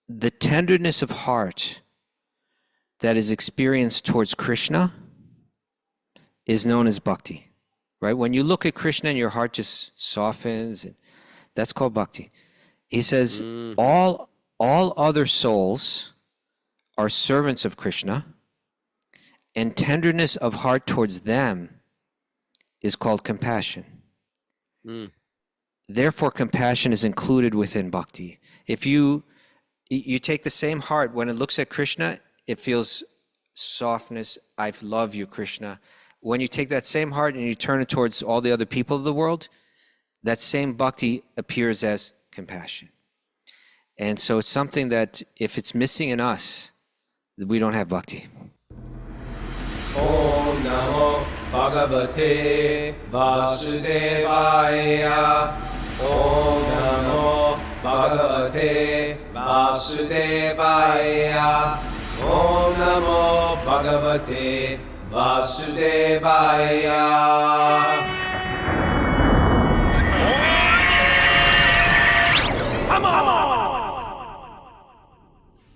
the tenderness of heart that is experienced towards Krishna is known as bhakti, right? When you look at Krishna and your heart just softens, and that's called bhakti. He says all other souls are servants of Krishna, and tenderness of heart towards them is called compassion. Therefore, compassion is included within bhakti. If you take the same heart, when it looks at Krishna, it feels softness. I love you, Krishna. When you take that same heart and you turn it towards all the other people of the world, that same bhakti appears as compassion. And so it's something that if it's missing in us, we don't have bhakti. Om Namo Bhagavate Vasudevaya. Om Namo Bhagavate Vasudevaya. Om Namo Bhagavate Vasudevaya.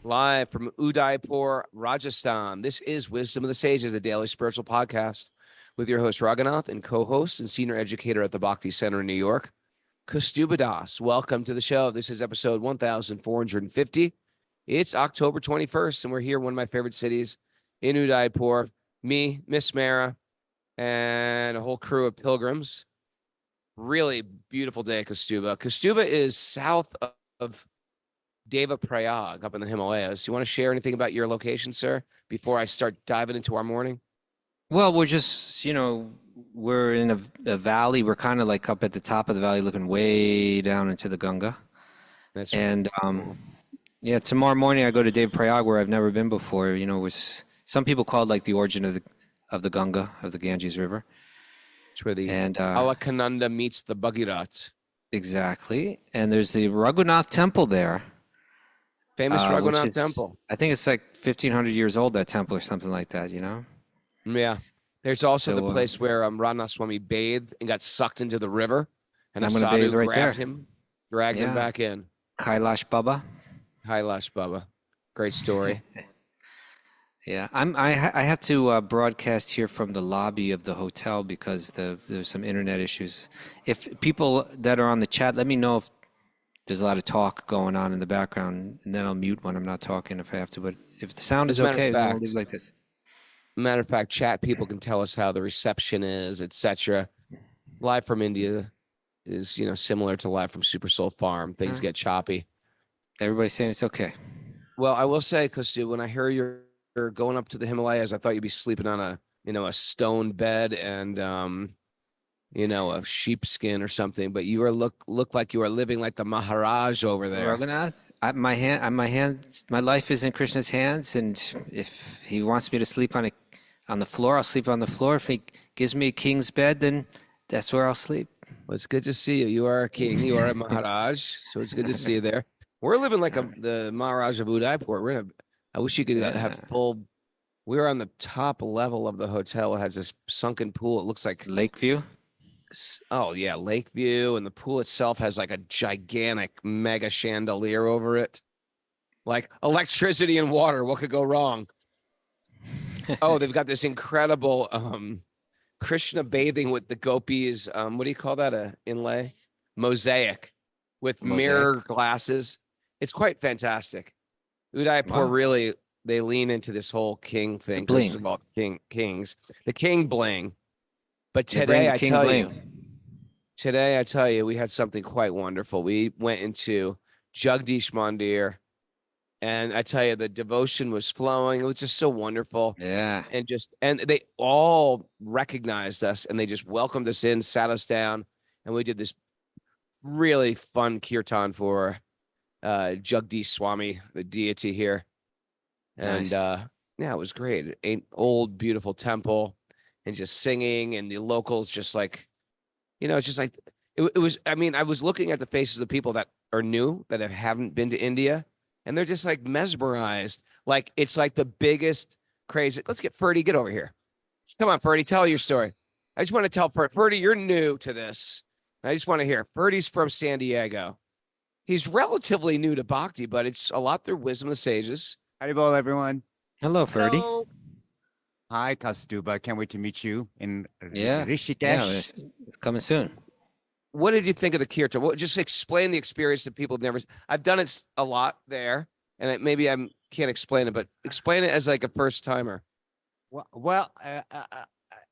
Live from Udaipur, Rajasthan. This is Wisdom of the Sages, a daily spiritual podcast with your host Raghunath and co-host and senior educator at the Bhakti Center in New York, Kṛṣṇa. Welcome to the show. This is episode 1450. It's October 21st, and we're here in one of my favorite cities in Udaipur. Me, Miss Mara, and a whole crew of pilgrims. Really beautiful day at Kṛṣṇa. Kṛṣṇa is south of Devaprayag up in the Himalayas. You want to share anything about your location, sir, before I start diving into our morning? Well, we're just, we're in a valley. We're kind of like up at the top of the valley looking way down into the Ganga. That's and yeah, tomorrow morning I go to Devaprayag where I've never been before. Some people call it like the origin of the Ganga, of the Ganges River. It's where the Alakananda meets the Bhagirath. Exactly. And there's the Raghunath temple there. Famous Raghunath temple. I think it's like 1,500 years old, that temple, or something like that, Yeah. There's also the place where Radhanath Swami bathed and got sucked into the river. And a sadhu grabbed him, dragged him back in. Kailash Baba. Kailash Baba. Great story. Yeah, I have to broadcast here from the lobby of the hotel because there's some internet issues. If people that are on the chat, let me know if there's a lot of talk going on in the background, and then I'll mute when I'm not talking if I have to. But if the sound is okay, then we'll leave it like this. Matter of fact, chat people can tell us how the reception is, etc. Live from India is, similar to live from Super Soul Farm. Things get choppy. Everybody's saying it's okay. Well, I will say, Kṛṣṇa, when I hear you're going up to the Himalayas, I thought you'd be sleeping on a stone bed and a sheepskin or something, but you look like you are living like the Maharaj over there. Raghunath, my life is in Krishna's hands, and if he wants me to sleep on the floor, I'll sleep on the floor. If he gives me a king's bed, then that's where I'll sleep. Well, it's good to see you. You are a king. You are a Maharaj, so it's good to see you there. We're living like the Maharaj of Udaipur. I wish you could have full. We're on the top level of the hotel. It has this sunken pool. It looks like Lakeview. Oh yeah, Lakeview, and the pool itself has like a gigantic mega chandelier over it. Like electricity and water, what could go wrong? Oh, they've got this incredible Krishna bathing with the gopis. What do you call that? A inlay? Mosaic with mirror glasses. It's quite fantastic. Udaipur really, they lean into this whole king thing. Bling. It's about kings. The king bling. But today, I tell you, we had something quite wonderful. We went into Jagdish Mandir, and I tell you, the devotion was flowing. It was just so wonderful. Yeah. And they all recognized us, and they just welcomed us in, sat us down, and we did this really fun kirtan for Jagdish Swami, the deity here. And Nice. it was great. An old, beautiful temple. And just singing, and the locals just like, it's just like, it was, I was looking at the faces of people that are new, that haven't been to India, and they're just like mesmerized. Like, it's like the biggest crazy. Let's get Ferdy, get over here. Come on, Ferdy, tell your story. I just want to tell Ferdy, you're new to this. I just want to hear. Ferdy's from San Diego. He's relatively new to Bhakti, but it's a lot through wisdom of the sages. Haribol, everyone. Hello, Ferdy. Hello. Hi, Kṛṣṇa. Can't wait to meet you in Yeah. Rishikesh. Yeah, it's coming soon. What did you think of the kirtan? Well, just explain the experience to people who've never. I've done it a lot there, and maybe I can't explain it, but explain it as like a first timer.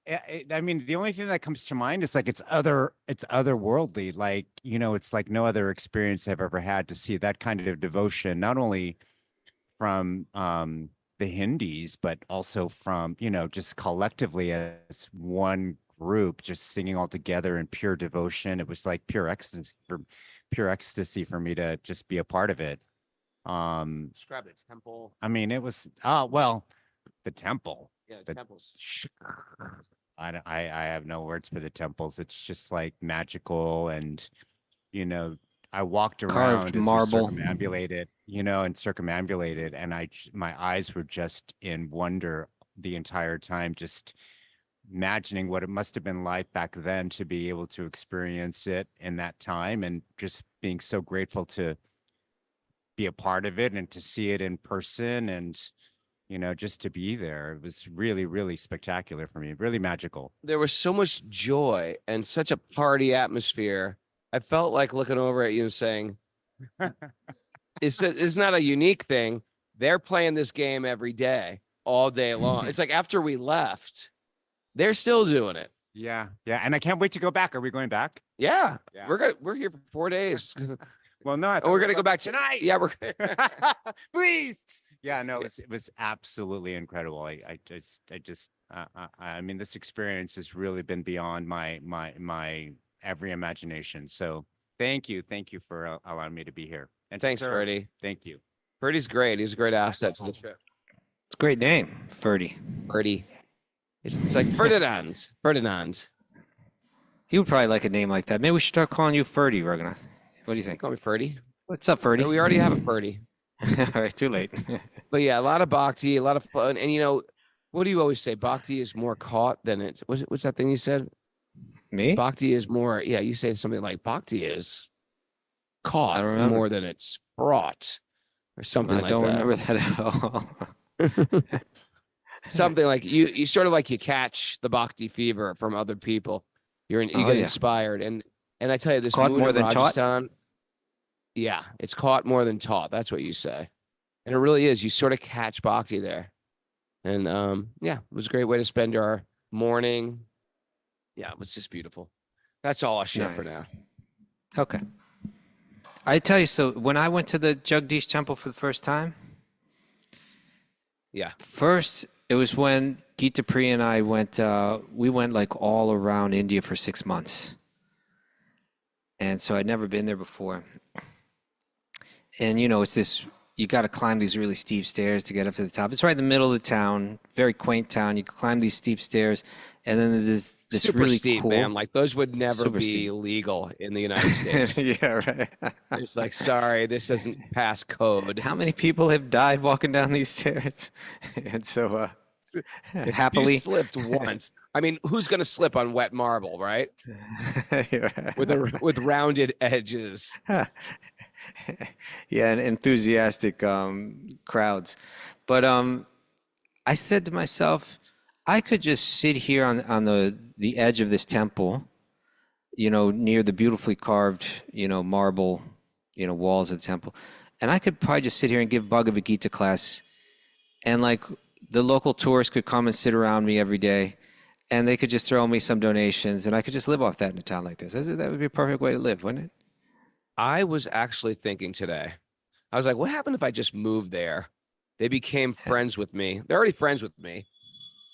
I mean, the only thing that comes to mind is like it's otherworldly. Like, it's like no other experience I've ever had to see that kind of devotion, not only from the Hindis, but also from, just collectively as one group, just singing all together in pure devotion. It was like pure ecstasy for me to just be a part of it. Describe it. Temple. I mean, it was the temple. Yeah, the temples. I have no words for the temples. It's just like magical, and I walked around Carved as we marble. circumambulated, and my eyes were just in wonder the entire time, just imagining what it must have been like back then to be able to experience it in that time, and just being so grateful to be a part of it and to see it in person, and just to be there. It was really, really spectacular for me, really magical. There was so much joy and such a party atmosphere. I felt like looking over at you and saying, it's not a unique thing. They're playing this game every day, all day long. It's like after we left, they're still doing it. Yeah. And I can't wait to go back. Are we going back? Yeah. Yeah. We're here for 4 days. Well, no, And we're gonna go back tonight. Yeah, we're please. Yeah, no, it was absolutely incredible. I mean, this experience has really been beyond my every imagination. So thank you for allowing me to be here. And Thanks, sir, Ferdy. Thank you. Ferdy's great. He's a great asset to the trip. It's a great name, Ferdy. Ferdy. It's like Ferdinand. Ferdinand. He would probably like a name like that. Maybe we should start calling you Ferdy, Raghunath. What do you think? Call me Ferdy. What's up, Ferdy? No, we already have a Ferdy. All right, too late. But yeah, a lot of Bhakti, a lot of fun. And what do you always say? Bhakti is more caught than it. What's that thing you said? Me? Bhakti is more, yeah, you say something like Bhakti is caught more than it's brought or something like that. I don't remember that at all. Something like you sort of like you catch the Bhakti fever from other people. You get inspired. And I tell you, this Caught mood more in than Rajasthan, taught? yeah, it's caught more than taught. That's what you say. And it really is. You sort of catch Bhakti there. And yeah, it was a great way to spend our morning. Yeah, it was just beautiful. That's all I'll share for now. Okay. I tell you, so when I went to the Jagdish temple for the first time, Yeah. first it was when Gita Priya and I went, we went like all around India for 6 months. And so I'd never been there before. And it's this, you got to climb these really steep stairs to get up to the top. It's right in the middle of the town, very quaint town. You climb these steep stairs, and then there's this Super really steep, cool, man. Like those would never Super be steep. legal in the United States. Yeah, right. It's like, sorry, this doesn't pass code. How many people have died walking down these stairs? And so, happily, You slipped once. I mean, who's going to slip on wet marble, right? With rounded edges. Yeah, and enthusiastic crowds. But I said to myself, I could just sit here on the edge of this temple, near the beautifully carved, marble, walls of the temple, and I could probably just sit here and give Bhagavad Gita class, and like the local tourists could come and sit around me every day, and they could just throw me some donations, and I could just live off that in a town like this. That would be a perfect way to live, wouldn't it? I was actually thinking today, I was like, what happened if I just moved there? They became friends with me. They're already friends with me.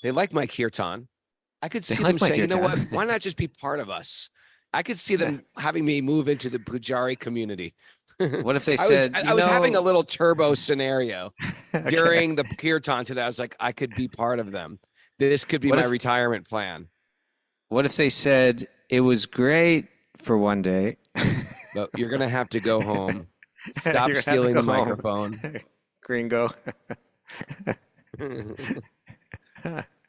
They like my kirtan. I could see them saying, you know what? Why not just be part of us? I could see them having me move into the Pujari community. What if they said, I was having a little turbo scenario during the kirtan today. I was like, I could be part of them. This could be my retirement plan. What if they said, it was great for one day, but you're going to have to go home. Stop stealing the microphone. Gringo.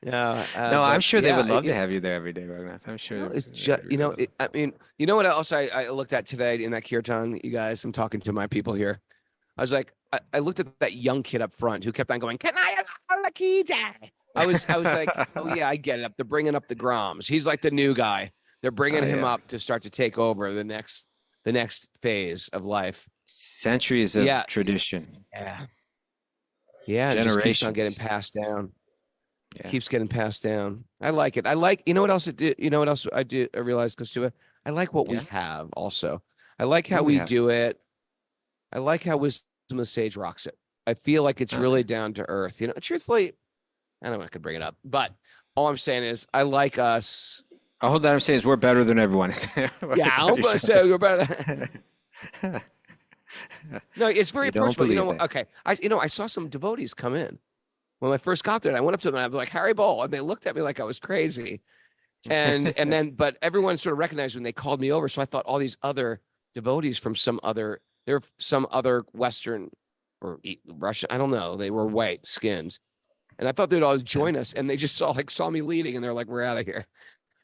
Yeah, No, I'm but sure they would yeah, love to have you there every day, Raghunath. I'm sure. no, it's they just, really would. I mean, you know what else I looked at today in that kirtan, you guys? I'm talking to my people here. I was like, I looked at that young kid up front who kept on going, "Can I have a key?" I was like, oh yeah, I get it. They're bringing up the Groms. He's like the new guy. They're bringing Oh, him yeah. up to start to take over the next phase of life. Centuries Yeah, of tradition, yeah, yeah. It just keeps on getting generations. passed down. Yeah. Keeps getting passed down. I like it. I like, you know what else it did? You know what else I do? I realized, Kṛṣṇa, I like what we Yeah. have also. I like What how do we we have? do it. I like how Wisdom of the Sage rocks it. I feel like it's Okay. really down to earth. You know, truthfully, I don't know if I could bring it up, but all I'm saying is I like us. All that I'm saying is we're better than everyone. Yeah, I'm gonna say we're better. No, it's very You don't approachable. You believe know, that. okay. I saw some devotees come in when I first got there. And I went up to them and I was like, Harry Bowl, and they looked at me like I was crazy. And then, but everyone sort of recognized when they called me over. So I thought all these other devotees from some other Western or Russian, I don't know, they were white skins, and I thought they'd all join us, and they just saw me leading, and they're like, "We're out of here."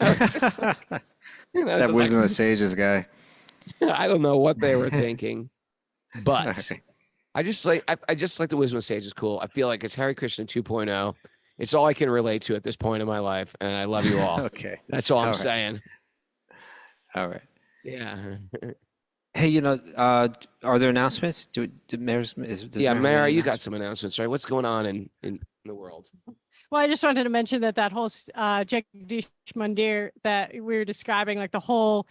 I was just like, it's That just wisdom of the like, sages guy. I don't know what they were thinking, but Okay. I just like the wisdom of sage is cool. I feel like it's Hare Krishna 2.0. It's all I can relate to at this point in my life, and I love you all. Okay. That's all I'm All right. saying. All right. Yeah. Hey, are there announcements? Does Yeah, Mara have Mara, any you got some announcements? announcements, right? What's going on in the world? Well, I just wanted to mention that whole Jagdish Mandir that we were describing, like the whole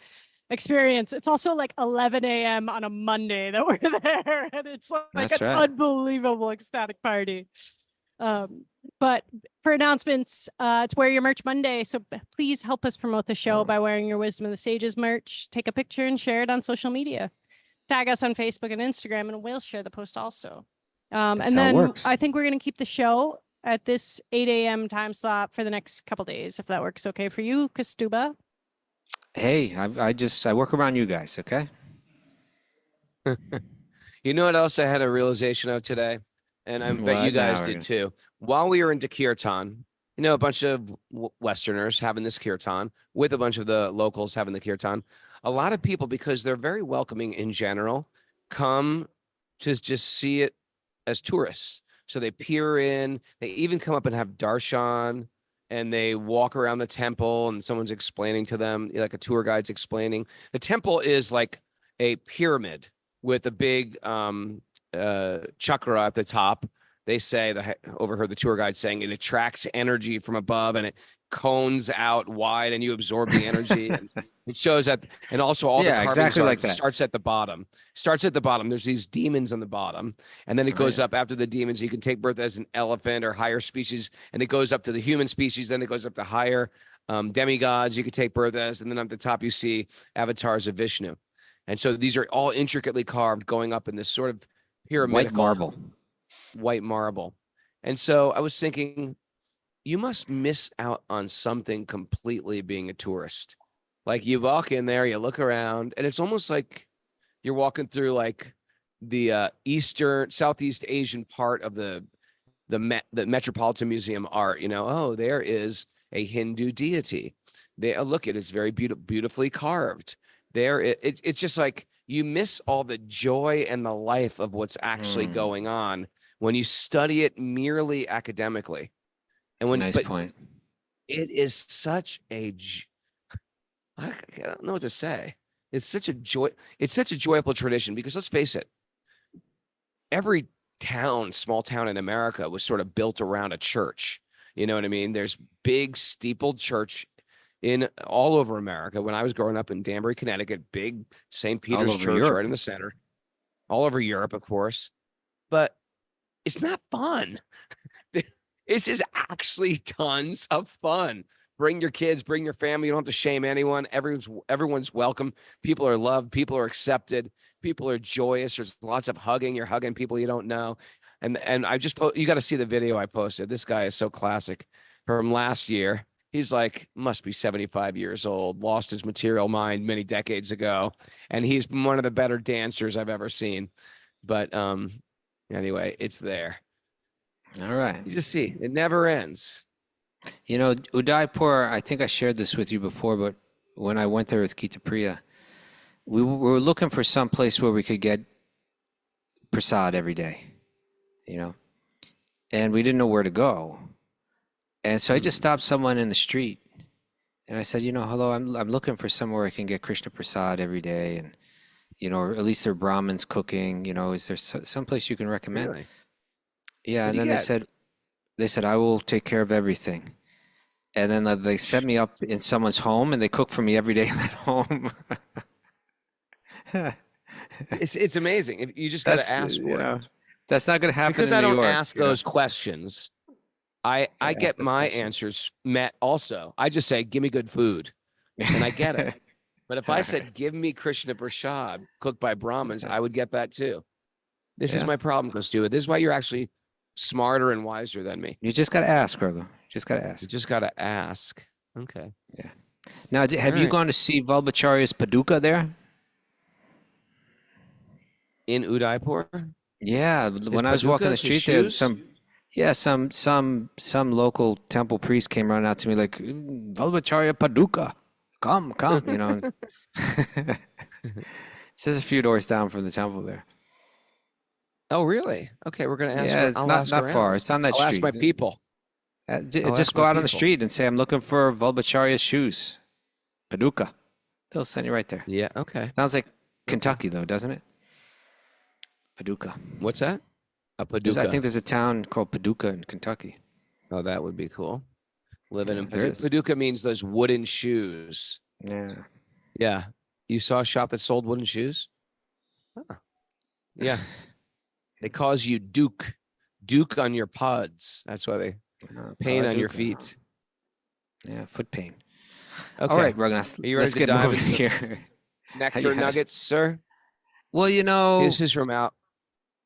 experience. It's also like 11 a.m. on a Monday that we're there, and it's like That's an right. unbelievable ecstatic party. But for announcements, it's Wear Your Merch Monday. So please help us promote the show by wearing your Wisdom of the Sages merch. Take a picture and share it on social media. Tag us on Facebook and Instagram, and we'll share the post also. That's and how it then works. I think we're going to keep the show at this 8 a.m. time slot for the next couple days, if that works okay for you, Kṛṣṇa. Hey, I work around you guys, okay? You know what else I had a realization of today? And I bet you What now? guys did too. While we were in Kirtan, a bunch of Westerners having this Kirtan with a bunch of the locals having the Kirtan. A lot of people, because they're very welcoming in general, come to just see it as tourists. So they peer in, they even come up and have darshan, and they walk around the temple and someone's explaining to them, like a tour guide's explaining. The temple is like a pyramid with a big chakra at the top. They say, overheard the tour guide saying it attracts energy from above and it cones out wide and you absorb the energy. And it shows that, and also all the carvings exactly like that. starts at the bottom. There's these demons on the bottom, and then it goes up after the demons. You can take birth as an elephant or higher species, and it goes up to the human species. Then it goes up to higher demigods you could take birth as, and then at the top you see avatars of Vishnu. And so these are all intricately carved, going up in this sort of pyramidal white marble. And so I was thinking, you must miss out on something completely being a tourist. Like you walk in there, you look around, and it's almost like you're walking through like the Southeast Asian part of the Metropolitan Museum art. Oh, there is a Hindu deity. Look, it's very beautifully carved. It's just like you miss all the joy and the life of what's actually going on when you study it merely academically. And Nice point. It is such I don't know what to say. It's such a joy. It's such a joyful tradition because let's face it, every small town in America was sort of built around a church. You know what I mean? There's big steepled church in all over America. When I was growing up in Danbury, Connecticut, big St. Peter's Church Europe. right in the center, all over Europe, of course. But it's not fun. This is actually tons of fun. Bring your kids, bring your family. You don't have to shame anyone. Everyone's welcome. People are loved. People are accepted. People are joyous. There's lots of hugging. You're hugging people you don't know. And I just you got to see the video I posted. This guy is so classic from last year. He's like, must be 75 years old, lost his material mind many decades ago. And he's one of the better dancers I've ever seen. But anyway, it's there. All right. You just see, it never ends. You know, Udaipur, I think I shared this with you before, but when I went there with Gita Priya, we were looking for some place where we could get prasad every day, you know, and we didn't know where to go. And so I just stopped someone in the street and I said, you know, hello, I'm looking for somewhere I can get Krishna prasad every day. And, you know, or at least there are Brahmins cooking, you know, is there some place you can recommend? Really? Yeah. What And do you then get? they said, I will take care of everything. And then they set me up in someone's home and they cook for me every day in that home. It's amazing. You just got to ask you for it. know, that's not going to happen Because in I New don't York. ask You know? those questions, I Gotta get ask those my questions. answers met also. I just say, give me good food, and I get it. But if I said, give me Krishna prasad cooked by Brahmins, I would get that too. This is Yeah. my problem, Kṛṣṇa. This is why you're actually smarter and wiser than me. You just got to ask, Raghu. Just got to You ask. just got to ask. Okay. Yeah. Now, have All you right. gone to see Vallabhacharya's Paduka there? In Udaipur? Yeah. When I was walking the padukas, his street there, shoes? some local temple priest came running out to me like, Vallabhacharya Paduka, come, you know. It's just a few doors down from the temple there. Oh, really? Okay, we're gonna ask. Yeah, it's I'll not ask not around. far. It's on that I'll ask street. my people. I'll Just ask go my out on the people. street and say, I'm looking for Vallabhacharya's shoes. Paduka. They'll send you right there. Yeah. Okay. Sounds like Kentucky, though, doesn't it? Paduka. What's that? A I paduka. think there's a town called Paduka in Kentucky. Oh, that would be cool. Living in Yeah, there Paduka. is. Paduka means those wooden shoes. Yeah. Yeah. You saw a shop that sold wooden shoes? Huh. Yeah. They cause you Duke on your pods. That's why they pain on your Paduka. feet. Yeah, foot pain. Okay. All right, Raghunath, Are you ready let's to get dive moving into here. nectar Yeah. nuggets, sir? Well, you know, This is from out.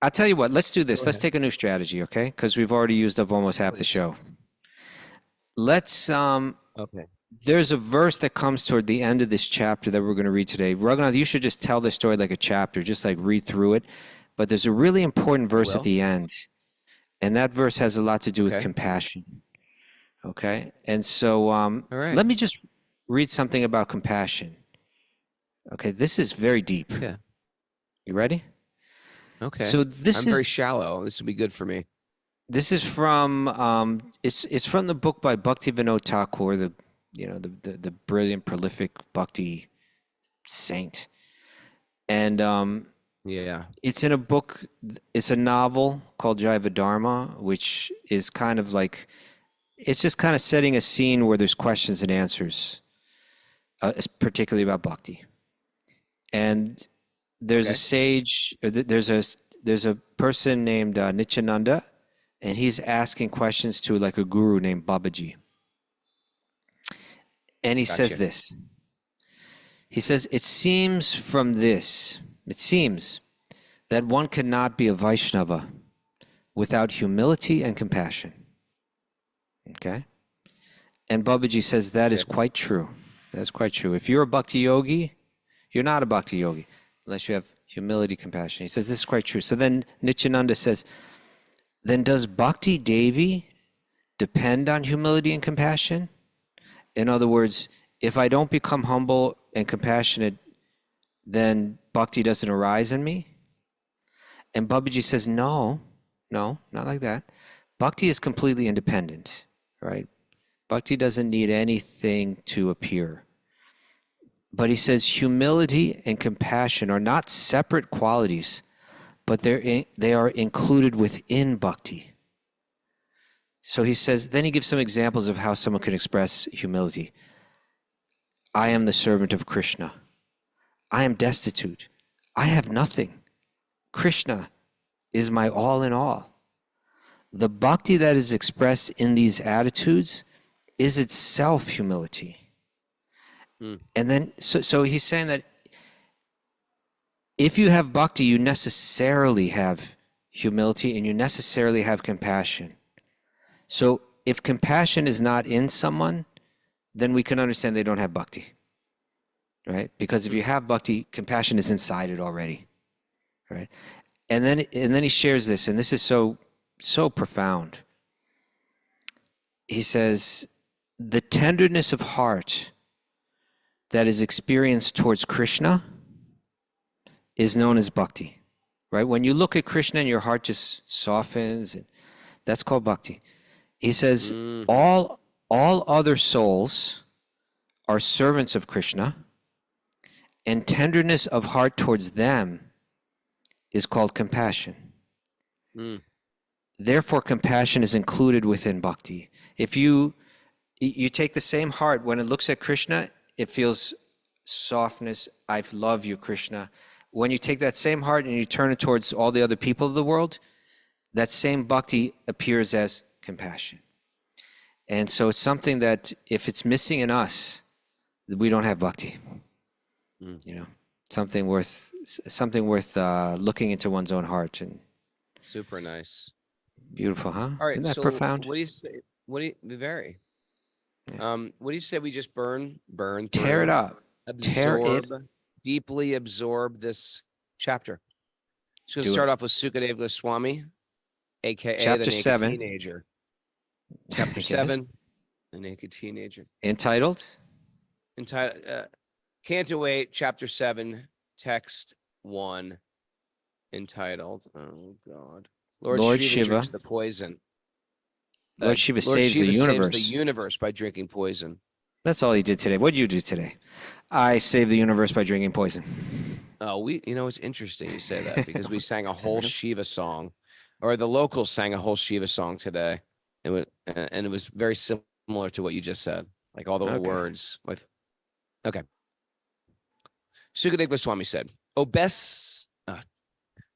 I'll tell you what, let's do this. Go Let's ahead. take a new strategy, okay? Because we've already used up almost half the Please. show. Let's Okay. there's a verse that comes toward the end of this chapter that we're going to read today. Raghunath, you should just tell the story like a chapter, just like read through it. But there's a really important verse will. at the end, and that verse has a lot to do with Okay. compassion. Okay? And so All right. let me just read something about compassion. Okay, this is very deep. Yeah. You ready? Okay. So this I'm is very shallow. This will be good for me. this is from it's from the book by Bhakti Vinod Thakur, the brilliant, prolific Bhakti saint. And Yeah. it's in a book, it's a novel called Jaiva Dharma, which is kind of like, it's just kind of setting a scene where there's questions and answers, particularly about Bhakti. And there's Okay. a sage, there's a person named Nityananda, and he's asking questions to like a guru named Babaji. And he says Gotcha. this. He says, it seems that one cannot be a Vaishnava without humility and compassion. Okay? And Babaji says that is quite true. That's quite true. If you're a bhakti yogi, you're not a bhakti yogi unless you have humility, compassion. He says this is quite true. So then Nityananda says, then does Bhakti Devi depend on humility and compassion? In other words, if I don't become humble and compassionate, then Bhakti doesn't arise in me? And Babaji says, no, not like that. Bhakti is completely independent, right? Bhakti doesn't need anything to appear. But he says humility and compassion are not separate qualities, but they are included within Bhakti. So he says, then he gives some examples of how someone can express humility. I am the servant of Krishna. I am destitute. I have nothing. Krishna is my all in all. The bhakti that is expressed in these attitudes is itself humility. And then, so he's saying that if you have bhakti, you necessarily have humility and you necessarily have compassion. So if compassion is not in someone, then we can understand they don't have bhakti, right? Because if you have bhakti, compassion is inside it already, right? And then he shares this, and this is so profound. he says, the tenderness of heart that is experienced towards Krishna is known as bhakti, right? When you look at Krishna and your heart just softens, and that's called bhakti. He says, all other souls are servants of Krishna, and tenderness of heart towards them is called compassion. Therefore, compassion is included within bhakti. If you take the same heart, when it looks at Krishna, it feels softness. I love you, Krishna. When you take that same heart and you turn it towards all the other people of the world, that same bhakti appears as compassion. And so it's something that if it's missing in us, we don't have bhakti. You know, something worth looking into one's own heart. And Super nice. beautiful, huh? All right. Isn't that So profound? what do you say? Very. Yeah. What do you say we just burn Tear it through, up. Tear it. deeply absorb this chapter? So we'll Do start it. off with Sukadeva Goswami, aka Chapter the naked 7. teenager. Chapter Yes. 7, the naked teenager. Entitled? Entitled Canto 8, Chapter 7, Text 1, entitled, oh God, Lord Shiva drinks the poison. Lord Shiva Lord saves Shiva the universe. saves the universe by drinking poison. That's all he did today. What did you do today? I saved the universe by drinking poison. Oh, it's interesting you say that because we sang a whole Shiva song, or the locals sang a whole Shiva song today. And it was very similar to what you just said, like all the words. Okay. Sukadeva Goswami said, O best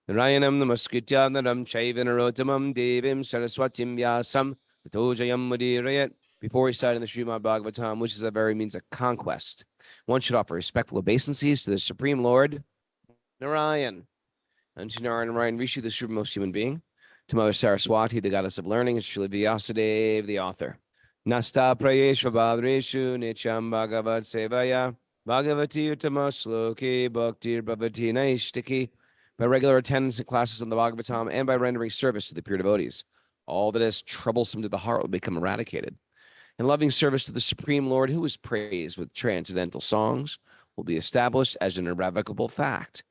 Narayanam namaskrityanam chaivanarotamam devim saraswatim yasam tatojayam mudirayat. Before he cited in the Srimad Bhagavatam, which is a very means of conquest, one should offer respectful obeisances to the Supreme Lord Narayan, and to Narayan Rishi, the supremest human being, to Mother Saraswati, the goddess of learning, and Srila Vyasadeva, the author. Nasta prayeshva badreshu nityam bhagavad sevaya bhagavati uttama sloki bhaktir bhavati naishtiki. By regular attendance in classes on the Bhagavatam and by rendering service to the pure devotees, all that is troublesome to the heart will become eradicated. And loving service to the Supreme Lord, who is praised with transcendental songs, will be established as an irrevocable fact.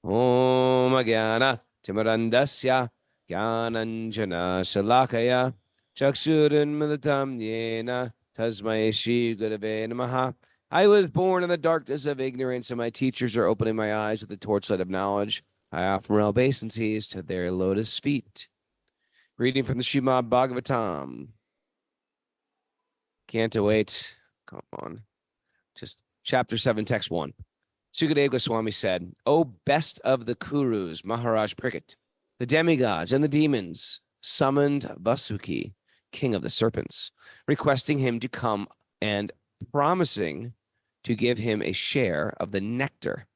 Om Agyana Timarandasya Gyananjana Shalakaya Chakshurin Milatam Yena Tasmai Shri Gurave Namaha. I was born in the darkness of ignorance, and my teachers are opening my eyes with the torchlight of knowledge. I offer my obeisances to their lotus feet. Reading from the Srimad Bhagavatam. Canto 8. Come on. Just chapter 7, text 1. Sukadeva Goswami said, O best of the Kurus, Maharaj Parikshit, the demigods and the demons summoned Vasuki, king of the serpents, requesting him to come and promising to give him a share of the nectar.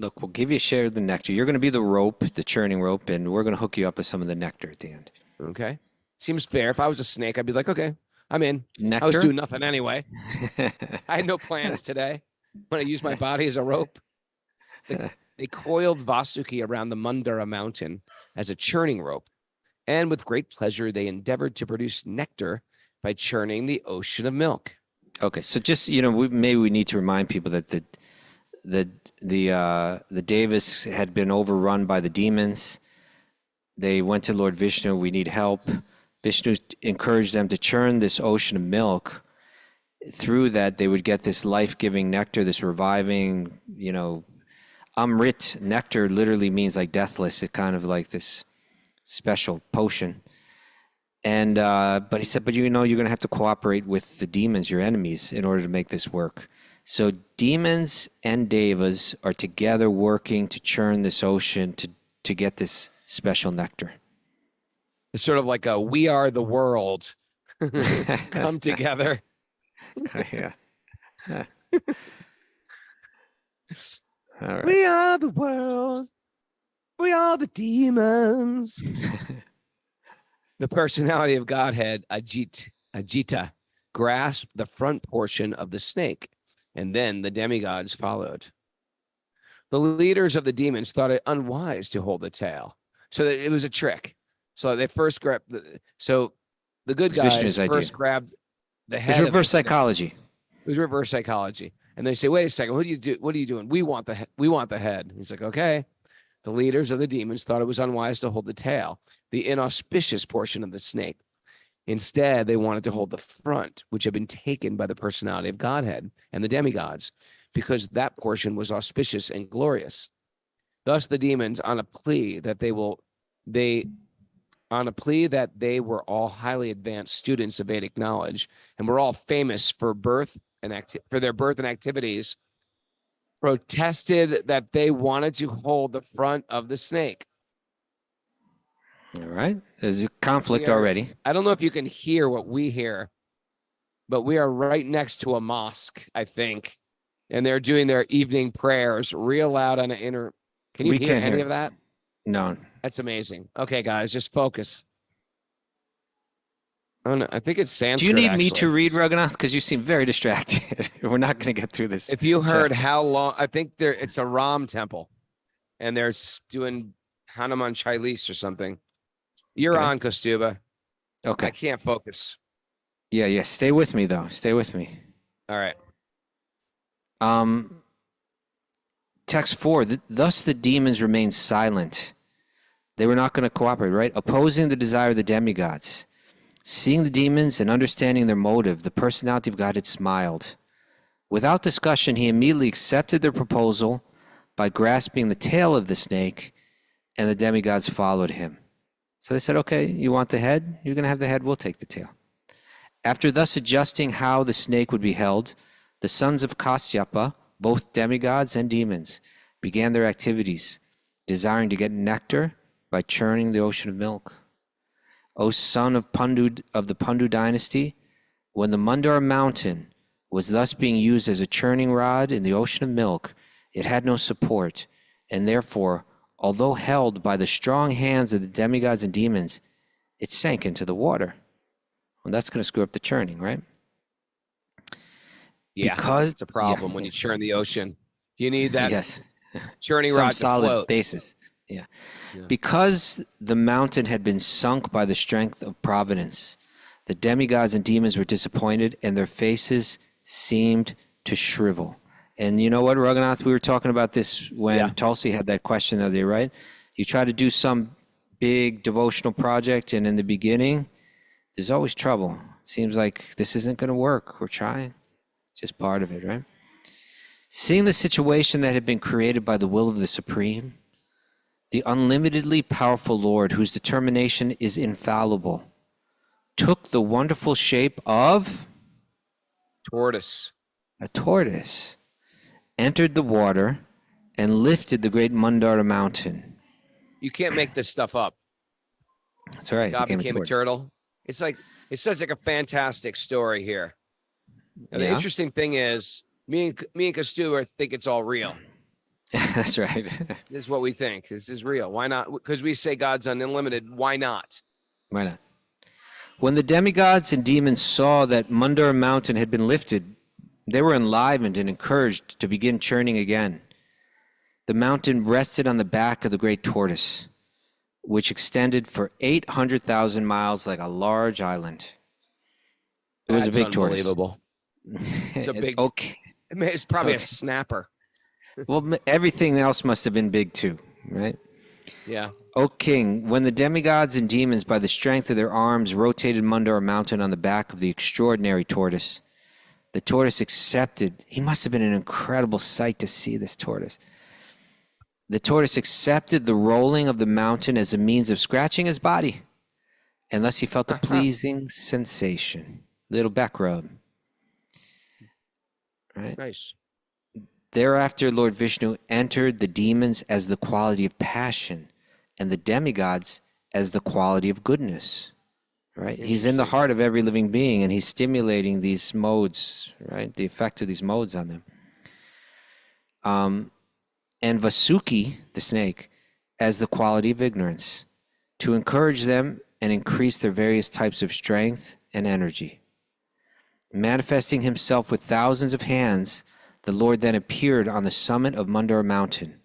Look, we'll give you a share of the nectar. You're going to be the rope, the churning rope, and we're going to hook you up with some of the nectar at the end. Okay. Seems fair. If I was a snake, I'd be like, okay, I'm in. Nectar? I was doing nothing anyway. I had no plans today. When I used my body as a rope. They coiled Vasuki around the Mandara mountain as a churning rope. And with great pleasure, they endeavored to produce nectar by churning the ocean of milk. Okay, so just, maybe we need to remind people that the Devas had been overrun by the demons. They went to Lord Vishnu, we need help. Vishnu encouraged them to churn this ocean of milk. Through that, they would get this life-giving nectar, this reviving, Amrit nectar literally means like deathless. It's kind of like this special potion. And but he said, you're going to have to cooperate with the demons, your enemies, in order to make this work. So demons and devas are together working to churn this ocean to get this special nectar. It's sort of like a we are the world come together. Yeah. All right. We are the world. We are the demons. The personality of Godhead, Ajita, grasped the front portion of the snake, and then the demigods followed. The leaders of the demons thought it unwise to hold the tail, so it was a trick. So they first grabbed. So the good Vishnu's guys idea. first grabbed the head. It's of reverse the snake. psychology. It was reverse psychology. And they say, wait a second, what do you do? What are you doing? We want the head. He's like, okay. The leaders of the demons thought it was unwise to hold the tail, the inauspicious portion of the snake. Instead, they wanted to hold the front, which had been taken by the personality of Godhead and the demigods, because that portion was auspicious and glorious. Thus, the demons, on a plea that they were all highly advanced students of Vedic knowledge and were all famous for their birth and activities, protested that they wanted to hold the front of the snake. All right. There's a conflict already. I don't know if you can hear what we hear, but we are right next to a mosque, I think, and they're doing their evening prayers real loud on the inner. Can you hear any of that? No. That's amazing. Okay, guys, just focus. Oh, no, I think it's Sanskrit. Do you need me to read, Raghunath? Because you seem very distracted. We're not going to get through this. If you heard how long, I think it's a Ram temple, and they're doing Hanuman Chalice or something. You're on, Kṛṣṇa. Okay. I can't focus. Yeah. Stay with me, though. Stay with me. All right. Text 4, thus the demons remained silent. They were not going to cooperate, right? Opposing the desire of the demigods. Seeing the demons and understanding their motive, the personality of God had smiled. Without discussion, he immediately accepted their proposal by grasping the tail of the snake, and the demigods followed him. So they said, okay, you want the head? You're going to have the head. We'll take the tail. After thus adjusting how the snake would be held, the sons of Kasyapa, both demigods and demons, began their activities, desiring to get nectar by churning the ocean of milk. O son of the Pandu dynasty, when the Mandara mountain was thus being used as a churning rod in the ocean of milk, it had no support, and therefore, although held by the strong hands of the demigods and demons, it sank into the water. Well, that's going to screw up the churning, right? Yeah, because it's a problem when you churn the ocean. You need that churning some rod to solid float. basis. Yeah. Because the mountain had been sunk by the strength of providence, the demigods and demons were disappointed, and their faces seemed to shrivel. And you know what, Raghunath, we were talking about this when Tulsi had that question the other day, right? You try to do some big devotional project, and in the beginning, there's always trouble. It seems like this isn't going to work. We're trying. It's just part of it, right? Seeing the situation that had been created by the will of the Supreme, the unlimitedly powerful Lord, whose determination is infallible, took the wonderful shape of a tortoise, entered the water, and lifted the great Mandara mountain. You can't make this stuff up. That's right. God became a turtle. It's such like a fantastic story here. And the interesting thing is, me and Kṛṣṇa think it's all real. That's right. This is what we think. This is real. Why not? Because we say God's unlimited. Why not? Why not? When the demigods and demons saw that Mandara mountain had been lifted, they were enlivened and encouraged to begin churning again. The mountain rested on the back of the great tortoise, which extended for 800,000 miles like a large island. It was a big tortoise. Unbelievable. It's a big. Okay. It's probably a snapper. Well, everything else must have been big too, right? Yeah. O king, when the demigods and demons by the strength of their arms rotated Mandara mountain on the back of the extraordinary tortoise, the tortoise accepted. He must have been an incredible sight to see this tortoise. The tortoise accepted the rolling of the mountain as a means of scratching his body, and thus he felt a pleasing sensation. Little back rub. Right? Nice. Thereafter, Lord Vishnu entered the demons as the quality of passion, and the demigods as the quality of goodness. Right? He's in the heart of every living being, and he's stimulating these modes, right? The effect of these modes on them. And Vasuki, the snake, as the quality of ignorance, to encourage them and increase their various types of strength and energy. Manifesting himself with thousands of hands, the Lord then appeared on the summit of Mandara mountain,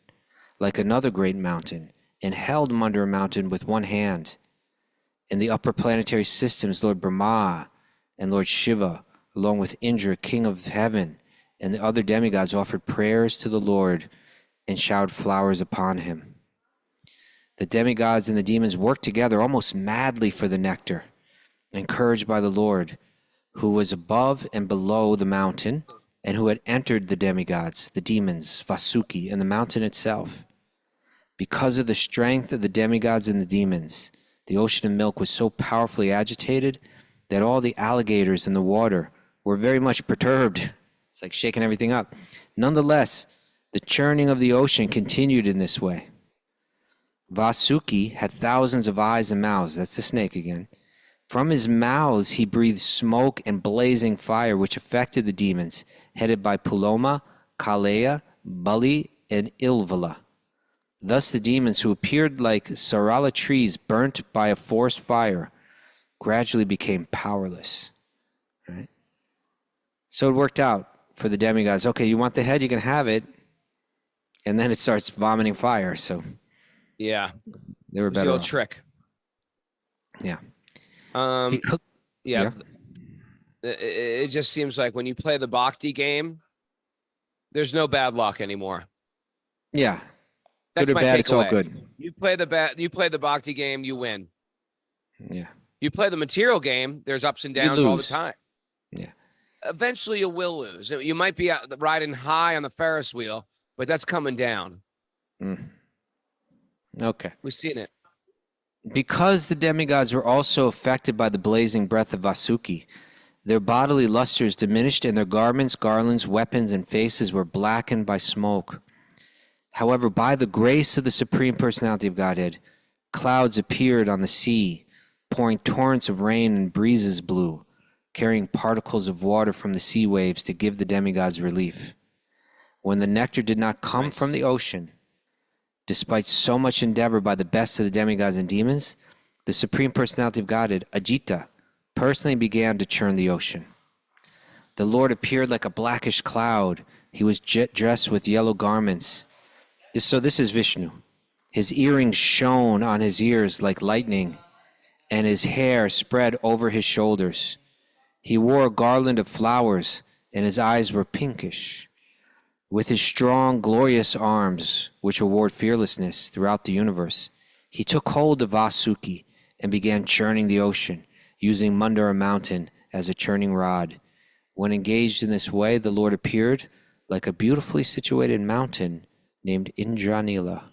like another great mountain, and held Mandara mountain with one hand. In the upper planetary systems, Lord Brahma and Lord Shiva, along with Indra, king of heaven, and the other demigods offered prayers to the Lord and showered flowers upon him. The demigods and the demons worked together almost madly for the nectar, encouraged by the Lord, who was above and below the mountain, and who had entered the demigods, the demons, Vasuki, and the mountain itself. Because of the strength of the demigods and the demons, the ocean of milk was so powerfully agitated that all the alligators in the water were very much perturbed. It's like shaking everything up. Nonetheless, the churning of the ocean continued in this way. Vasuki had thousands of eyes and mouths. That's the snake again. From his mouths he breathed smoke and blazing fire, which affected the demons, headed by Puloma, Kaleya, Bali, and Ilvala. Thus the demons, who appeared like sarala trees burnt by a forest fire, gradually became powerless. Right? So it worked out for the demigods. Okay, you want the head, you can have it. And then it starts vomiting fire. So Yeah. they were It's the better old off. trick. Yeah. Yeah. Yeah. It just seems like when you play the Bhakti game, there's no bad luck anymore. Yeah. That's Good or my bad, it's all takeaway. good. You play the Bhakti game, you win. Yeah. You play the material game, there's ups and downs all the lose. time. Yeah. Eventually you will lose. You might be riding high on the Ferris wheel, but that's coming down. Okay. We've seen it. Because the demigods were also affected by the blazing breath of Vasuki, their bodily lusters diminished and their garments, garlands, weapons, and faces were blackened by smoke. However, by the grace of the Supreme Personality of Godhead, clouds appeared on the sea, pouring torrents of rain, and breezes blew, carrying particles of water from the sea waves to give the demigods relief. When the nectar did not come from the ocean, despite so much endeavor by the best of the demigods and demons, the Supreme Personality of Godhead, Ajita, personally began to churn the ocean. The Lord appeared like a blackish cloud. He was dressed with yellow garments. This is Vishnu. His earrings shone on his ears like lightning, and his hair spread over his shoulders. He wore a garland of flowers, and his eyes were pinkish. With his strong, glorious arms, which award fearlessness throughout the universe, he took hold of Vasuki and began churning the ocean, using Mandara mountain as a churning rod. When engaged in this way, the Lord appeared like a beautifully situated mountain named Indranila.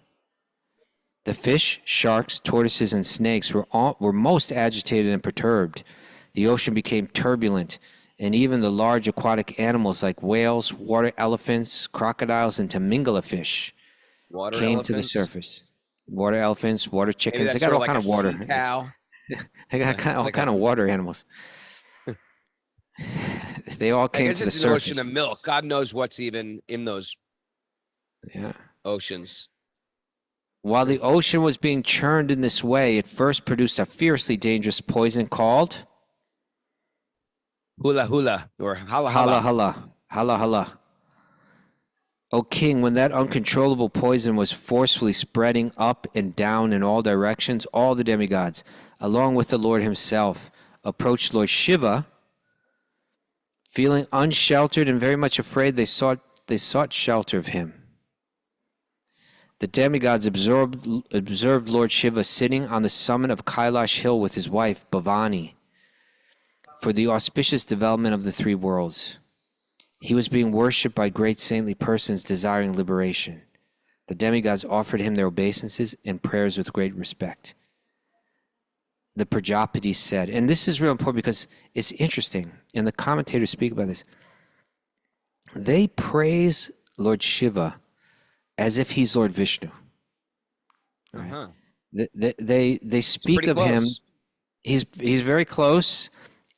The fish, sharks, tortoises, and snakes were most agitated and perturbed. The ocean became turbulent, and even the large aquatic animals like whales, water elephants, crocodiles, and Tamingala fish came to the surface. Water elephants, water chickens, they got all kind of water. Cow. They got all kind of water animals. They all came to the It's an surface. ocean of milk. God knows what's even in those oceans. While the ocean was being churned in this way, it first produced a fiercely dangerous poison called Hula hula or hala hala hala. hala hala. O king, when that uncontrollable poison was forcefully spreading up and down in all directions, all the demigods, along with the Lord himself, approached Lord Shiva. Feeling unsheltered and very much afraid, they sought shelter of him. The demigods observed Lord Shiva sitting on the summit of Kailash Hill with his wife, Bhavani, for the auspicious development of the three worlds. He was being worshipped by great saintly persons desiring liberation. The demigods offered him their obeisances and prayers with great respect. The Prajapati said, and this is real important because it's interesting, and the commentators speak about this. They praise Lord Shiva as if he's Lord Vishnu. Right? Uh-huh. They speak of him. He's very close,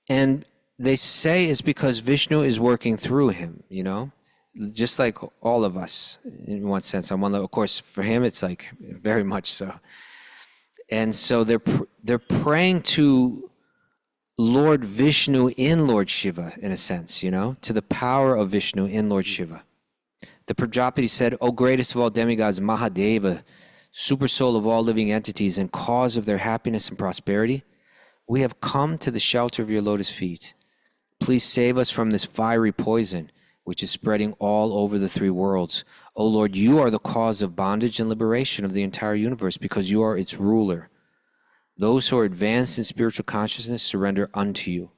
and they say it's because Vishnu is working through him, just like all of us in one sense. On one level, of course, for him, it's like very much so. And so they're praying to Lord Vishnu in Lord Shiva, in a sense, to the power of Vishnu in Lord Shiva. The Prajapati said, O greatest of all demigods, Mahadeva, super soul of all living entities and cause of their happiness and prosperity, We have come to the shelter of your lotus feet. Please save us from this fiery poison, which is spreading all over the three worlds. O Lord, you are the cause of bondage and liberation of the entire universe because you are its ruler. Those who are advanced in spiritual consciousness surrender unto you,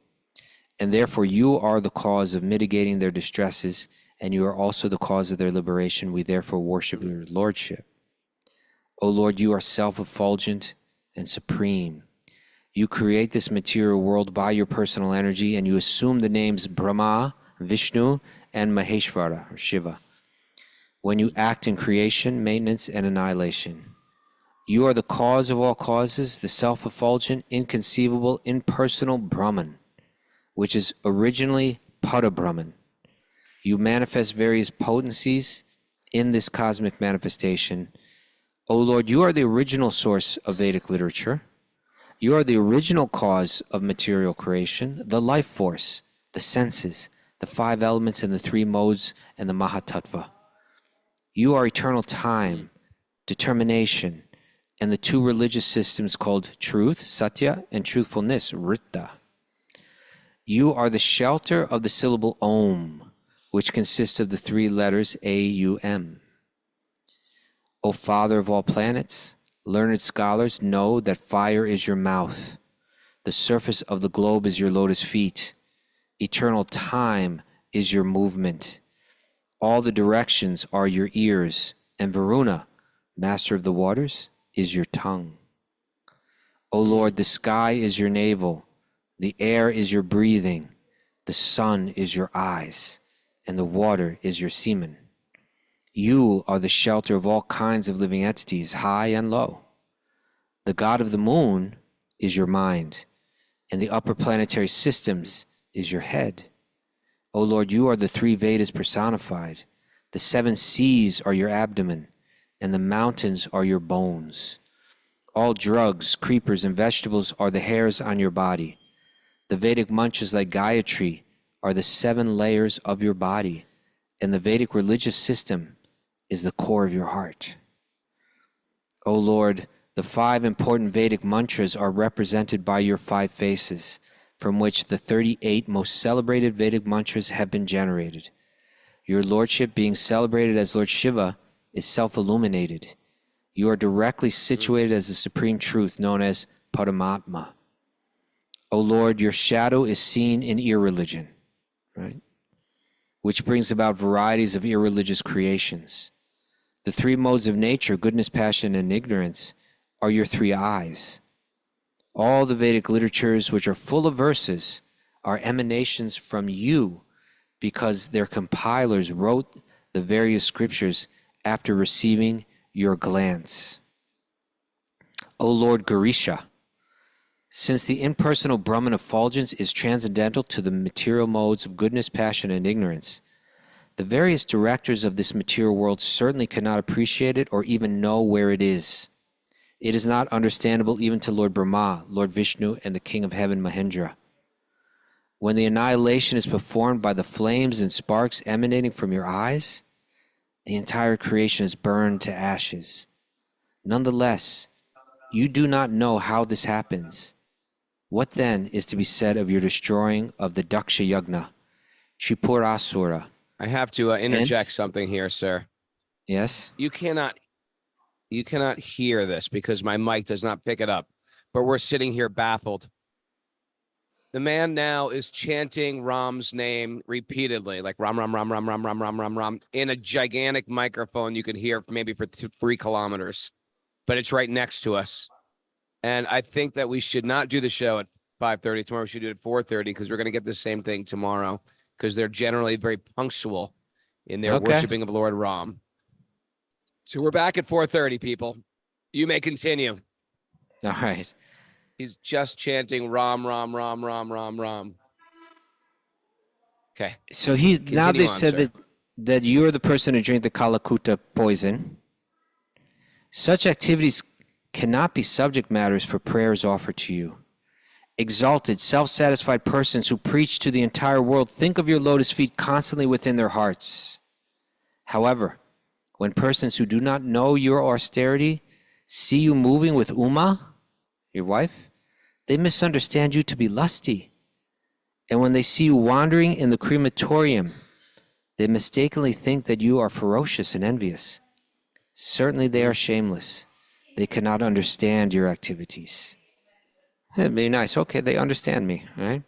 and therefore you are the cause of mitigating their distresses, and you are also the cause of their liberation. We therefore worship your lordship. O Lord, you are self-effulgent and supreme. You create this material world by your personal energy, and you assume the names Brahma, Vishnu, and Maheshvara, or Shiva, when you act in creation, maintenance, and annihilation. You are the cause of all causes, the self-effulgent, inconceivable, impersonal Brahman, which is originally Pada-Brahman. You manifest various potencies in this cosmic manifestation. O Lord, you are the original source of Vedic literature. You are the original cause of material creation, the life force, the senses, the five elements and the three modes, and the Mahatattva. You are eternal time, determination, and the two religious systems called truth, satya, and truthfulness, ritta. You are the shelter of the syllable Om, which consists of the three letters A-U-M. O Father of all planets, learned scholars know that fire is your mouth. The surface of the globe is your lotus feet. Eternal time is your movement. All the directions are your ears, and Varuna, master of the waters, is your tongue. O Lord, the sky is your navel, the air is your breathing, the sun is your eyes, and the water is your semen. You are the shelter of all kinds of living entities, high and low. The god of the moon is your mind, and the upper planetary systems is your head. O Lord, you are the three Vedas personified. The seven seas are your abdomen, and the mountains are your bones. All drugs, creepers, and vegetables are the hairs on your body. The Vedic mantras like Gayatri are the 7 layers of your body, and the Vedic religious system is the core of your heart. O Lord, the 5 important Vedic mantras are represented by your 5 faces, from which the 38 most celebrated Vedic mantras have been generated. Your lordship, being celebrated as Lord Shiva, is self-illuminated. You are directly situated as the supreme truth known as Paramatma. O Lord, your shadow is seen in irreligion, right? Which brings about varieties of irreligious creations. The 3 modes of nature, goodness, passion, and ignorance, are your 3 eyes. All the Vedic literatures, which are full of verses, are emanations from you, because their compilers wrote the various scriptures after receiving your glance. O Lord Garisha, since the impersonal Brahman effulgence is transcendental to the material modes of goodness, passion, and ignorance, the various directors of this material world certainly cannot appreciate it or even know where it is. It is not understandable even to Lord Brahma, Lord Vishnu, and the King of Heaven, Mahendra. When the annihilation is performed by the flames and sparks emanating from your eyes, the entire creation is burned to ashes. Nonetheless, you do not know how this happens. What then is to be said of your destroying of the Daksha Yagna, Tripurasura? I have to interject something here, sir. Yes? You cannot hear this because my mic does not pick it up, but we're sitting here baffled. The man now is chanting Ram's name repeatedly, like Ram, Ram, Ram, Ram, Ram, Ram, Ram, Ram, Ram, in a gigantic microphone you could hear maybe for 3 kilometers, but it's right next to us. And I think that we should not do the show at 5:30 tomorrow. We should do it at 4:30 because we're going to get the same thing tomorrow because they're generally very punctual in their worshiping of Lord Ram. So we're back at 4:30, people. You may continue. All right. He's just chanting Ram, Ram, Ram, Ram, Ram, Ram. Okay. So now they've said sir. that you're the person who drank the Kalakuta poison. Such activities cannot be subject matters for prayers offered to you. Exalted, self-satisfied persons who preach to the entire world think of your lotus feet constantly within their hearts. However, when persons who do not know your austerity see you moving with Uma, your wife, they misunderstand you to be lusty. And when they see you wandering in the crematorium, they mistakenly think that you are ferocious and envious. Certainly they are shameless. They cannot understand your activities. That'd be nice. Okay, they understand me, all right?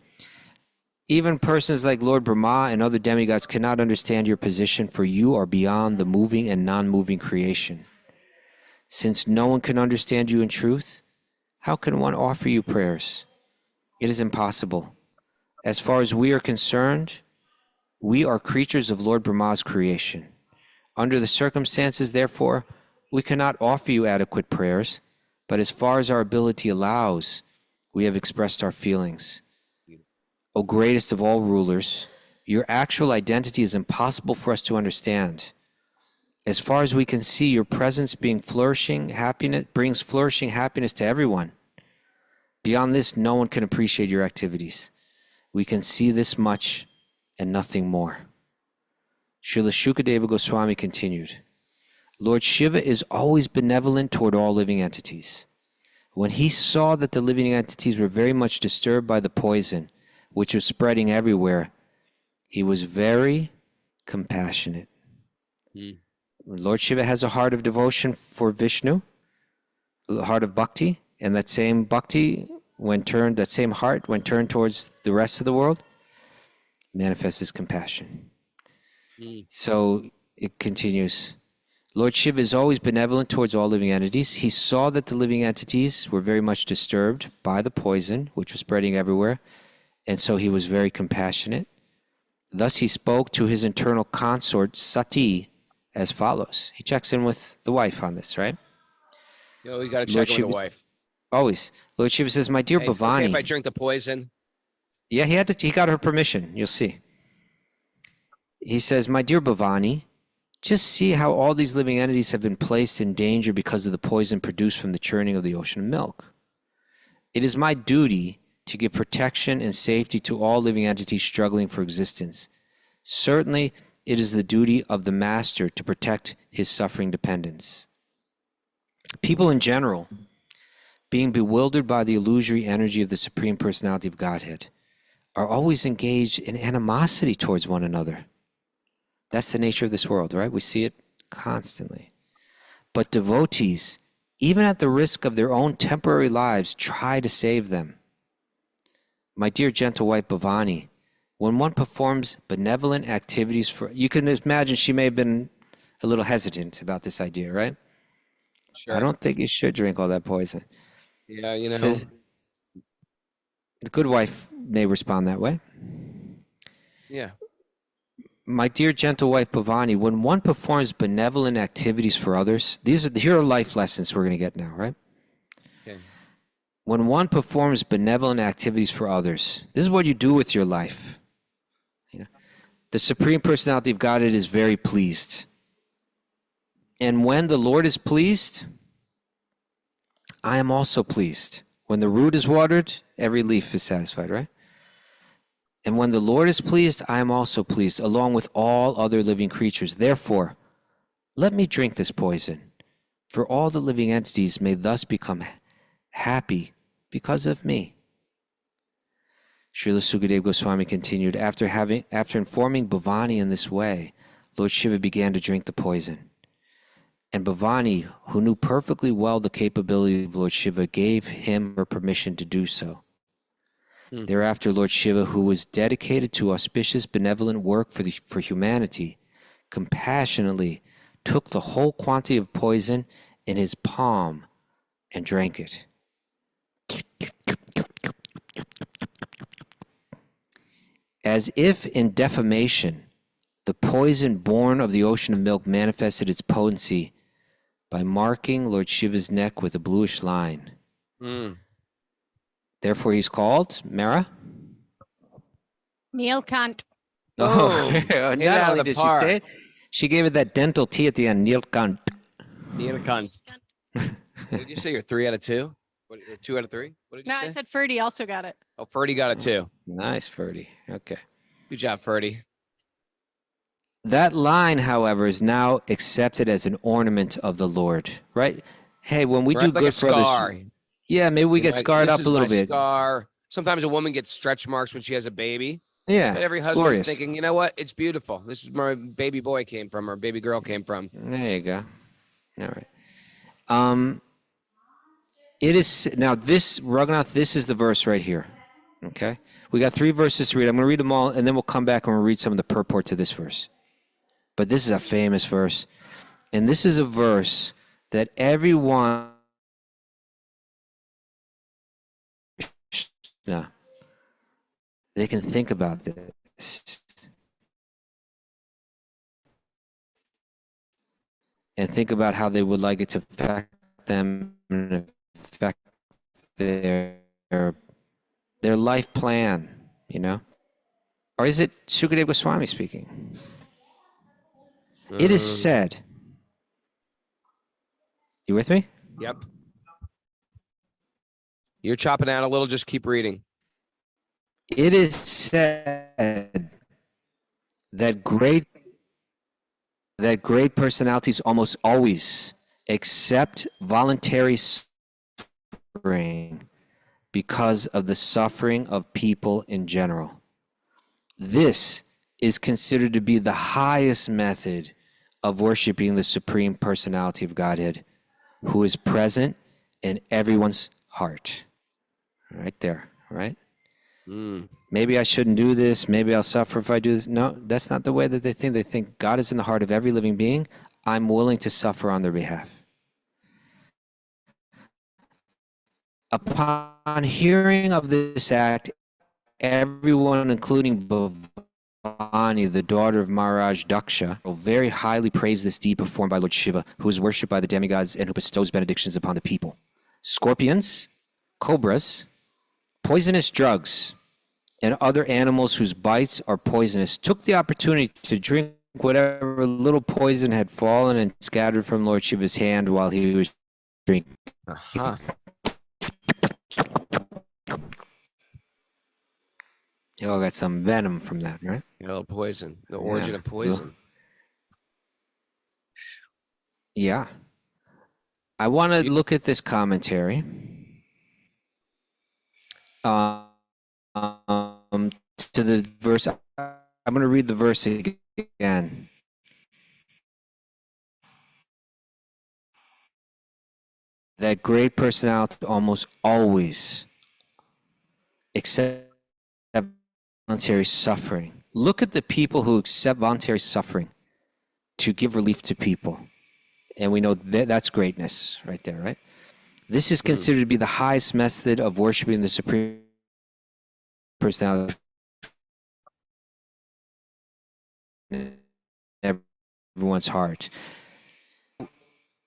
Even persons like Lord Brahma and other demigods cannot understand your position, for you are beyond the moving and non-moving creation. Since no one can understand you in truth, how can one offer you prayers? It is impossible. As far as we are concerned, we are creatures of Lord Brahma's creation. Under the circumstances, therefore, we cannot offer you adequate prayers, but as far as our ability allows, we have expressed our feelings. O greatest of all rulers, your actual identity is impossible for us to understand. As far as we can see, your presence brings flourishing happiness to everyone. Beyond this, no one can appreciate your activities. We can see this much and nothing more. Srila Shukadeva Goswami continued, Lord Shiva is always benevolent toward all living entities. When he saw that the living entities were very much disturbed by the poison, which was spreading everywhere, he was very compassionate. Lord Shiva has a heart of devotion for Vishnu, a heart of bhakti, and that same heart, when turned towards the rest of the world, manifests his compassion. So it continues. Lord Shiva is always benevolent towards all living entities. He saw that the living entities were very much disturbed by the poison, which was spreading everywhere, and so he was very compassionate. Thus he spoke to his internal consort, Sati, as follows. He checks in with the wife on this, right? Yo, we got to check in with the wife. Always. Lord Shiva says, my dear Bhavani. Okay, if I drink the poison? Yeah, he got her permission. You'll see. He says, my dear Bhavani, just see how all these living entities have been placed in danger because of the poison produced from the churning of the ocean of milk. It is my duty to give protection and safety to all living entities struggling for existence. Certainly, it is the duty of the master to protect his suffering dependents. People in general, being bewildered by the illusory energy of the Supreme Personality of Godhead, are always engaged in animosity towards one another. That's the nature of this world, right? We see it constantly. But devotees, even at the risk of their own temporary lives, try to save them. My dear gentle wife Bhavani, when one performs benevolent activities for, you can imagine she may have been a little hesitant about this idea, right? Sure. I don't think you should drink all that poison. Yeah, you know. Says, the good wife may respond that way. Yeah. My dear gentle wife Bhavani, when one performs benevolent activities for others, here are life lessons we're going to get now, right? Okay. When one performs benevolent activities for others, this is what you do with your life. You know, the Supreme Personality of Godhead is very pleased. And when the Lord is pleased, I am also pleased. When the root is watered, every leaf is satisfied, right? And when the Lord is pleased, I am also pleased, along with all other living creatures. Therefore, let me drink this poison, for all the living entities may thus become happy because of me. Srila Sukadeva Goswami continued, after informing Bhavani in this way, Lord Shiva began to drink the poison. And Bhavani, who knew perfectly well the capability of Lord Shiva, gave him her permission to do so. Thereafter, Lord Shiva, who was dedicated to auspicious benevolent work for humanity, compassionately took the whole quantity of poison in his palm and drank it. As if in defamation, the poison born of the ocean of milk manifested its potency by marking Lord Shiva's neck with a bluish line. Therefore, he's called Mara. Neelkant. Oh, Hit it not out only of the did she park. say it, she gave it that dental T at the end. Neelkant. Neelkant. What did you say? You're 3 out of 2? What, 2 out of 3? What did you No, say? I said Ferdy also got it. Oh, Ferdy got it too. Nice, Ferdy. Okay. Good job, Ferdy. That line, however, is now accepted as an ornament of the Lord, right? Hey, when we do Like good a for scar. others, Yeah, maybe we You know, get scarred this up is a little my bit. Scar. Sometimes a woman gets stretch marks when she has a baby. Yeah, But every it's husband's glorious. thinking, you know what? It's beautiful. This is where my baby boy came from, or baby girl came from. There you go. All right. It is now this Raghunath. This is the verse right here. Okay, we got 3 verses to read. I'm going to read them all, and then we'll come back and we'll read some of the purport to this verse. But this is a famous verse, and this is a verse that everyone. No, they can think about this and think about how they would like it to affect them and affect their life plan, you know? Or is it Sukadeva Goswami speaking? It is said. You with me? Yep. You're chopping out a little. Just keep reading. It is said that great personalities almost always accept voluntary suffering because of the suffering of people in general. This is considered to be the highest method of worshiping the Supreme Personality of Godhead, who is present in everyone's heart. Right there, right? Maybe I shouldn't do this. Maybe I'll suffer if I do this. No, that's not the way that they think. They think God is in the heart of every living being. I'm willing to suffer on their behalf. Upon hearing of this act, everyone, including Bhavani, the daughter of Maharaj Daksha, will very highly praise this deed performed by Lord Shiva, who is worshipped by the demigods and who bestows benedictions upon the people. Scorpions, cobras, poisonous drugs, and other animals whose bites are poisonous took the opportunity to drink whatever little poison had fallen and scattered from Lord Shiva's hand while he was drinking. Uh-huh. You all got some venom from that, right? You know, poison. The origin of poison. Yeah. I want to look at this commentary. To the verse. I'm going to read the verse again. That great personality almost always accept voluntary suffering. Look at the people who accept voluntary suffering to give relief to people. And we know that that's greatness right there, right? This is considered to be the highest method of worshiping the Supreme Personality in everyone's heart.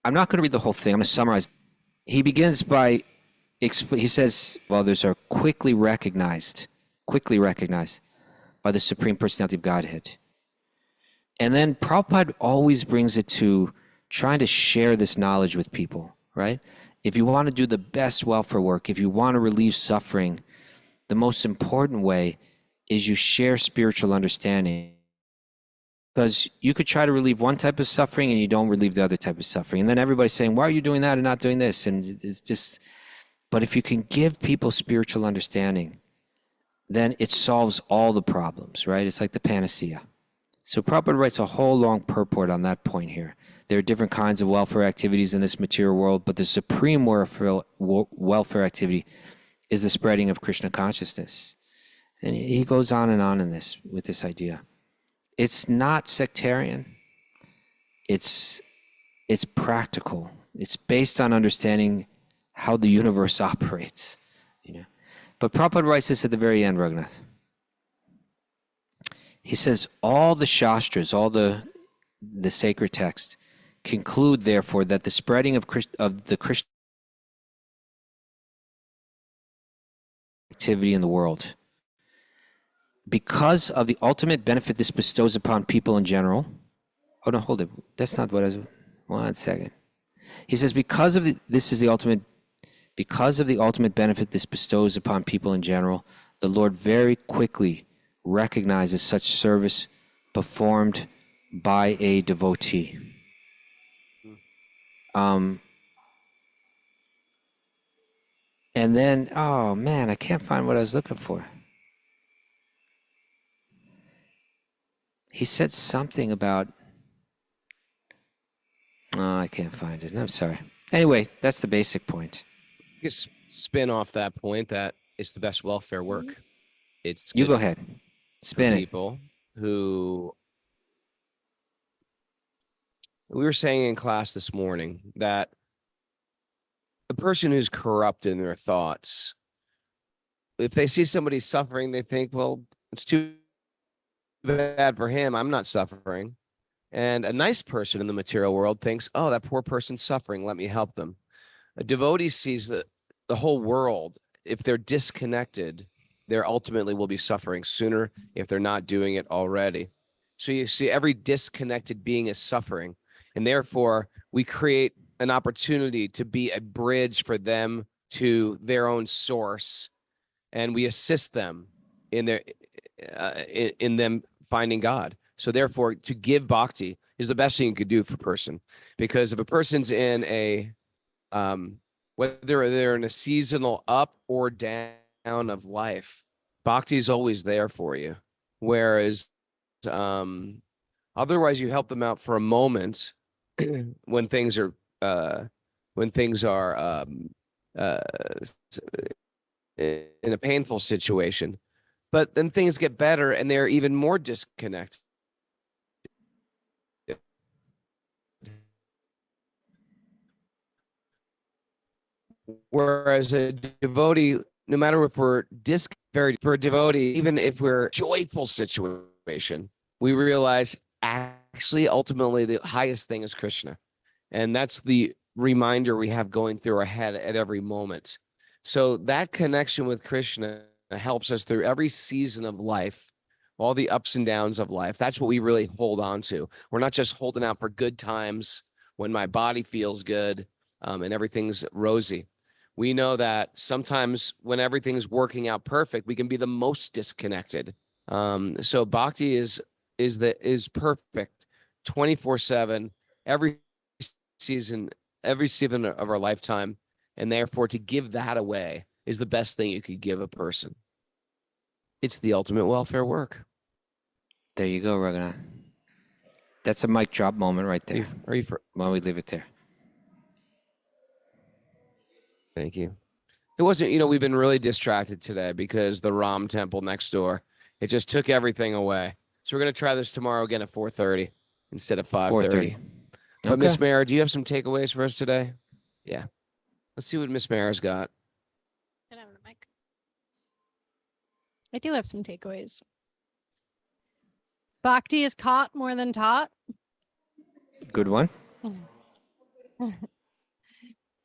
I'm not going to read the whole thing. I'm going to summarize. He begins by, he says, well, those are quickly recognized by the Supreme Personality of Godhead. And then Prabhupada always brings it to trying to share this knowledge with people, right? If you want to do the best welfare work, if you want to relieve suffering, the most important way is you share spiritual understanding. Because you could try to relieve one type of suffering and you don't relieve the other type of suffering. And then everybody's saying, why are you doing that and not doing this? And it's just, but if you can give people spiritual understanding, then it solves all the problems, right? It's like the panacea. So Prabhupada writes a whole long purport on that point here. There are different kinds of welfare activities in this material world, but the supreme welfare activity is the spreading of Krishna consciousness. And he goes on in this with this idea. It's not sectarian. It's practical. It's based on understanding how the universe operates, you know. But Prabhupada writes this at the very end, Raghunath. He says all the Shastras, all the sacred texts, conclude therefore that the spreading of the Krishna activity in the world, because of the ultimate benefit this bestows upon people in general. Oh no, hold it. That's not what I was. 1 second. He says because of the ultimate benefit this bestows upon people in general, the Lord very quickly recognizes such service performed by a devotee. And then, oh man, I can't find what I was looking for. He said something about, oh, I can't find it. I'm sorry. Anyway, that's the basic point. You spin off that point that it's the best welfare work. It's You good go ahead. for Spin it. people who we were saying in class this morning that the person who's corrupt in their thoughts, if they see somebody suffering, they think, well, it's too bad for him. I'm not suffering. And a nice person in the material world thinks, oh, that poor person's suffering. Let me help them. A devotee sees the whole world. If they're disconnected, they ultimately will be suffering sooner if they're not doing it already. So you see every disconnected being is suffering. And therefore, we create an opportunity to be a bridge for them to their own source. And we assist them in their in them finding God. So therefore, to give bhakti is the best thing you could do for a person. Because if a person's in a whether they're in a seasonal up or down of life, bhakti is always there for you. Whereas otherwise you help them out for a moment when things are in a painful situation, but then things get better and they're even more disconnected. Whereas a devotee, no matter if we're for a devotee, even if we're joyful situation, we realize actually ultimately the highest thing is Krishna. And that's the reminder we have going through our head at every moment. So that connection with Krishna helps us through every season of life, all the ups and downs of life. That's what we really hold on to. We're not just holding out for good times when my body feels good and everything's rosy. We know that sometimes when everything's working out perfect, we can be the most disconnected. So bhakti is perfect 24/7, every season of our lifetime. And therefore, to give that away is the best thing you could give a person. It's the ultimate welfare work. There you go, Raghunath. That's a mic drop moment right there. Are you for? Why don't we leave it there? Thank you. It wasn't, we've been really distracted today because the Ram temple next door, it just took everything away. So we're going to try this tomorrow again at 4:30 instead of 5:30. But Okay. Miss Mara, do you have some takeaways for us today? Yeah. Let's see what Miss Mara's got. Can I have the mic? I do have some takeaways. Bhakti is caught more than taught. Good one.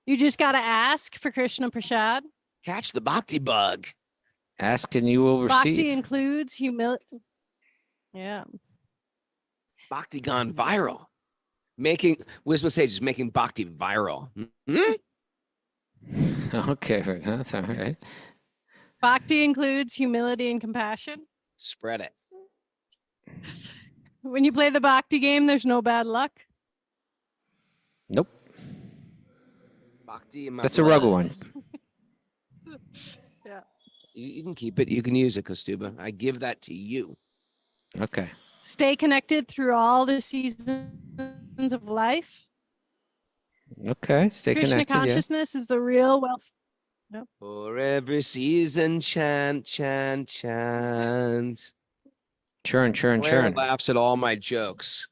You just got to ask for Krishna prasad. Catch the bhakti bug. Ask and you will receive. Bhakti includes humility. Yeah. Bhakti gone viral. Making Wisdom Sage is making bhakti viral. Okay, that's all right. Bhakti includes humility and compassion. Spread it. When you play the Bhakti game, there's no bad luck. Nope. Bhakti in my That's a blood. Raghu one. Yeah. You can keep it. You can use it, Kṛṣṇa. I give that to you. Okay. Stay connected through all the seasons of life. Okay. Stay Krishna connected. Yeah. consciousness is the real wealth. For every season, chant, chant, chant. Churn. Claire laughs at all my jokes.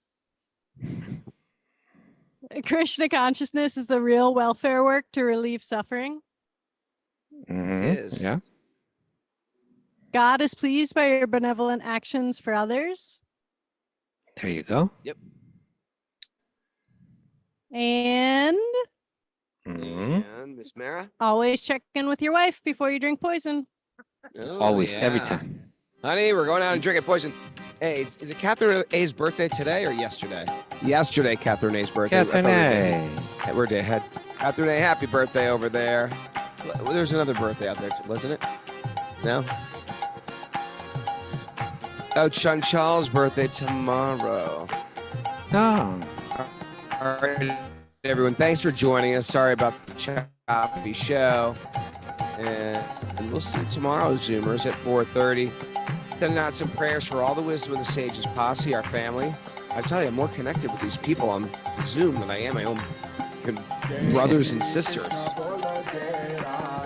Krishna consciousness is the real welfare work to relieve suffering. Mhm. It is. Yeah. God is pleased by your benevolent actions for others. There you go. Yep. And Mhm. And Miss Mara? always check in with your wife before you drink poison. Oh, Always, every yeah. time. Honey, we're going out and drinking poison. Hey, is it Catherine A's birthday today or yesterday? Yesterday, Catherine A's birthday. I Catherine thought A. We're day ahead. Catherine A, happy birthday over there. There's another birthday out there, wasn't it? No? Oh, Chanchal's birthday tomorrow. Oh. All right, everyone. Thanks for joining us. Sorry about the choppy show. And we'll see you tomorrow, Zoomers, at 4:30. Sending out some prayers for all the Wisdom of the Sages posse, our family. I tell you, I'm more connected with these people on Zoom than I am my own brothers and sisters.